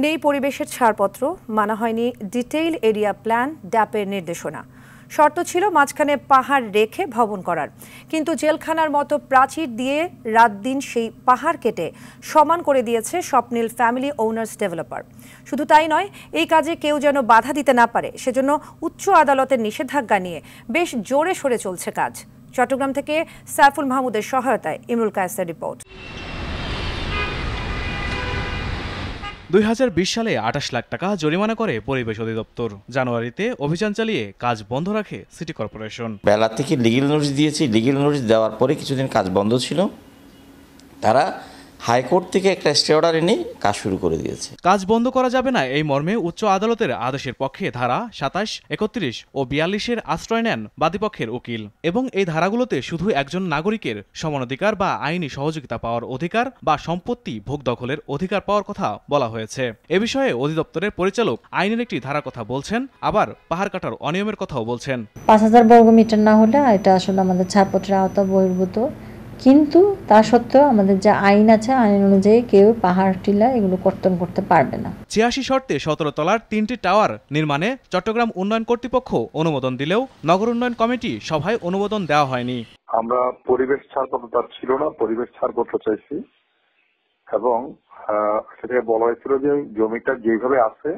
নেই পরিবেশের ছাড়পত্র, মানা হয়নি ডিটেইল এরিয়া প্ল্যান, ড্যাপের নির্দেশনা। শর্ত ছিল মাঝখানে পাহাড় রেখে ভবন করার, কিন্তু জেলখানার মতো প্রাচীর দিয়ে রাত দিন সেই পাহাড় কেটে সমান করে দিয়েছে স্বপ্নিল ফ্যামিলি ওনার্স ডেভেলপার। শুধু তাই নয়, এই কাজে কেউ যেন বাধা দিতে না পারে সেজন্য উচ্চ আদালতের নিষেধাজ্ঞা নিয়ে বেশ জোরে সোরে চলছে কাজ। চট্টগ্রাম থেকে সাইফুল মাহমুদের সহায়তায় ইমরুল কায়েসের রিপোর্ট। 2020 সালে 28 লাখ টাকা জরিমানা করে পরিবেশ অধিদপ্তর। জানুয়ারিতে অভিযান চালিয়ে কাজ বন্ধ রাখে সিটি কর্পোরেশন। বেলা থেকে লিগ্যাল নোটিশ দিয়েছি, লিগ্যাল নোটিশ দেওয়ার পরে কিছুদিন কাজ বন্ধ ছিল, তারা হাইকোর্ট থেকে একটা স্টে অর্ডার এনে কাজ শুরু করে দিয়েছে। কাজ বন্ধ করা যাবে না এই মর্মে উচ্চ আদালতের আদেশের পক্ষে ধারা 27, 31 ও 42-এর আশ্রয় নেন বাদীপক্ষের উকিল। এবং এই ধারাগুলোতে শুধু একজন নাগরিকের সমানাধিকার বা আইনি সহযোগিতা পাওয়ার অধিকার বা সম্পত্তি ভোগ দখলের অধিকার পাওয়ার কথা বলা হয়েছে। এ বিষয়ে অধিদপ্তরের পরিচালক আইনের একটি ধারার কথা বলছেন, আবার পাহাড় কাটার অনিয়মের কথাও বলছেন। 5000 বর্গমিটার না হলে এটা আসলে আমাদের ছাড়পত্রের আওতা বহির্ভূত, কিন্তু তা সত্ত্বেও আমাদের যে আইন আছে, আইন অনুযায়ী কেউ পাহাড় টিলা এগুলো কর্তন করতে পারবে না। 86 শর্তে 17 তলার 3টি টাওয়ার নির্মাণে চট্টগ্রাম উন্নয়ন কর্তৃপক্ষ অনুমোদন দিলেও নগর উন্নয়ন কমিটি সভায় অনুমোদন দেওয়া হয়নি। আমরা পরিবেশ ছাড়পত্র ছিল না, পরিবেশ ছাড়পত্র চাইছি এবং সেটাকে বলা হয়েছিল যে জমিটা যেভাবে আছে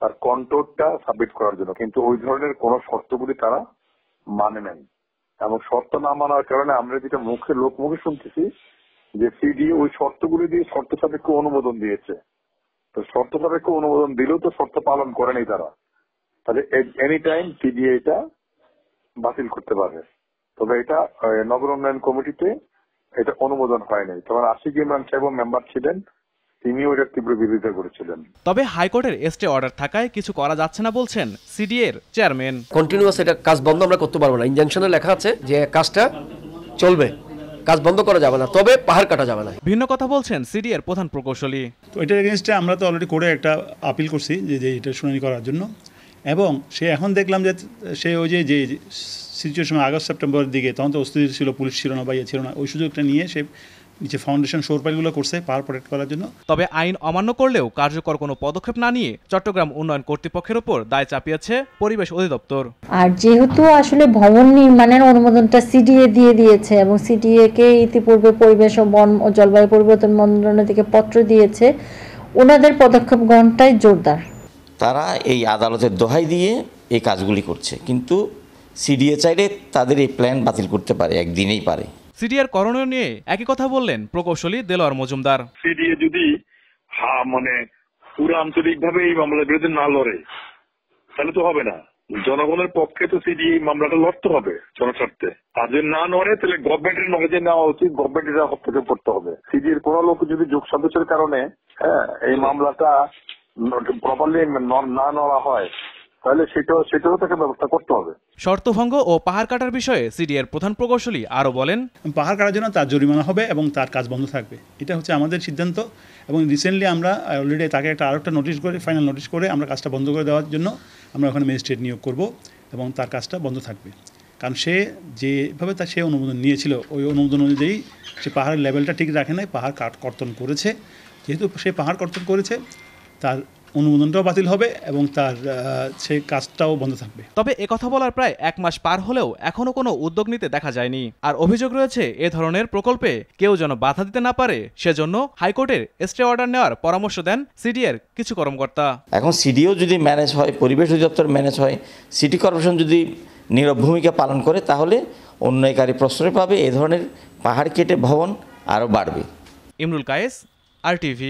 তার কন্ট্রোলটা সাবমিট করার জন্য, কিন্তু ওই ধরনের কোন শর্তগুলি তারা মানে নাই। এবং শর্ত না মানার কারণে আমরা যেটা লোকমুখে শুনতেছি যে সিডি ওই শর্তগুলি দিয়ে শর্ত সাপেক্ষ অনুমোদন দিয়েছে। তো শর্ত সাপেক্ষ অনুমোদন দিলেও তো শর্ত পালন করেনি তারা, তাহলে এনি টাইম সিডি এটা বাতিল করতে পারবে। তবে এটা নগর উন্নয়ন কমিটিতে এটা অনুমোদন হয় নাই। তখন আশিক ইমরান সাহেব মেম্বার ছিলেন, তিনিও এটা তীব্র বিরোধিতা করেছিলেন। তবে হাইকোর্টের স্টে অর্ডার থাকায় কিছু করা যাচ্ছে না বলছেন সিডিএর চেয়ারম্যান। কন্টিনিউয়াস এটা কাজ বন্ধ আমরা করতে পারবো না। ইনজাংশনে লেখা আছে যে কাজটা চলবে, কাজ বন্ধ করা যাবে না, তবে পাহাড় কাটা যাবে না। ভিন্ন কথা বলছেন সিডিএর প্রধান প্রকৌশলী। তো এটার এগেইনস্টে আমরা তো অলরেডি করে একটা আপিল করছি যে এটা শুনানি করার জন্য, এবং সে এখন দেখলাম যে সে ওই যে সিচুয়েশন আগস্ট সেপ্টেম্বরের দিকে, তখন তো অস্থির ছিল, পুলিশ ছিল না বা ইয়ে ছিল না, ওই সুযোগটা নিয়ে সে নিচে ফাউন্ডেশন শোর পাইলগুলো করছে পাহাড় প্রোটেক্ট করার জন্য। তবে আইন অমান্য করলেও কার্যকর কোনো পদক্ষেপ না নিয়ে চট্টগ্রাম উন্নয়ন কর্তৃপক্ষের উপর দায় চাপিয়েছে পরিবেশ অধিদপ্তর। আর যেহেতু আসলে ভবন নির্মাণের অনুমোদনটা সিডিএ দিয়ে দিয়েছে এবং সিডিএ কে ইতিপূর্বে পরিবেশ ও বন ও জলবায়ু পরিবর্তন মন্ত্রণালয় থেকে পত্র দিয়েছে, ওনাদের পদক্ষেপ গ্রহণটাই জোরদার। তারা এই আদালতের দোহাই দিয়ে এই কাজগুলি করছে, কিন্তু সিডিএ চাইলে তাদের এই প্ল্যান বাতিল করতে পারে, একদিনেই পারে। সিডিএর করণীয় নিয়ে একই কথা বললেন প্রকৌশলী দেলোয়ার মজুমদার। সিডিএ যদি পুরো আন্তরিকভাবে এই মামলার বিরুদ্ধে না লড়ে তাহলে তো হবে না। জনগণের পক্ষে তো সিডিএ এই মামলাটা লড়তে হবে জনস্বার্থে। আর যদি না লড়ে তাহলে গভর্নমেন্টের নলেজে নেওয়া উচিত, গভর্নমেন্টের হস্তক্ষেপ করতে হবে। সিডিএর কোন লোক যদি যোগ সদস্যের কারণে এই মামলাটা প্রপারলি না নেওয়া হয় তাহলে সেটাও তাকে ব্যবস্থা করতে হবে। শর্তভঙ্গ ও পাহাড় কাটার বিষয়ে সিডিএর প্রধান প্রকৌশলী আরো বলেন, পাহাড় কাটার জন্য তার জরিমানা হবে এবং তার কাজ বন্ধ থাকবে, এটা হচ্ছে আমাদের সিদ্ধান্ত। এবং রিসেন্টলি আমরা অলরেডি তাকে আরেকটা নোটিশ করে, ফাইনাল নোটিশ করে আমরা কাজটা বন্ধ করে দেওয়ার জন্য আমরা ওখানে ম্যাজিস্ট্রেট নিয়োগ করব এবং তার কাজটা বন্ধ থাকবে। কারণ সে যেভাবে সে অনুমোদন নিয়েছিল ওই অনুমোদন অনুযায়ী সে পাহাড়ের লেভেলটা ঠিক রাখে নাই, পাহাড় কর্তন করেছে। যেহেতু সে পাহাড় কর্তন করেছে, তার অনুমোদনটাও বাতিল হবে এবং তার সেই কাজটাও বন্ধ থাকবে। তবে একথা বলার প্রায় 1 মাস পার হলেও এখনো কোনো উদ্যোগ নিতে দেখা যায়নি। আর অভিযোগ রয়েছে এ ধরনের প্রকল্পে কেউ যেন বাধা দিতে না পারে, সেজন্য হাইকোর্টের স্টে অর্ডার নেওয়ার পরামর্শ দেন সিডিএর কিছু কর্মকর্তা। এখন সিডিও যদি ম্যানেজ হয়, পরিবেশ অধিদপ্তর ম্যানেজ হয়, সিটি কর্পোরেশন যদি নীরব ভূমিকা পালন করে, তাহলে অন্যায়কারী প্রশ্রয় পাবে, এ ধরনের পাহাড় কেটে ভবন আরও বাড়বে। ইমরুল কায়েস, RTV।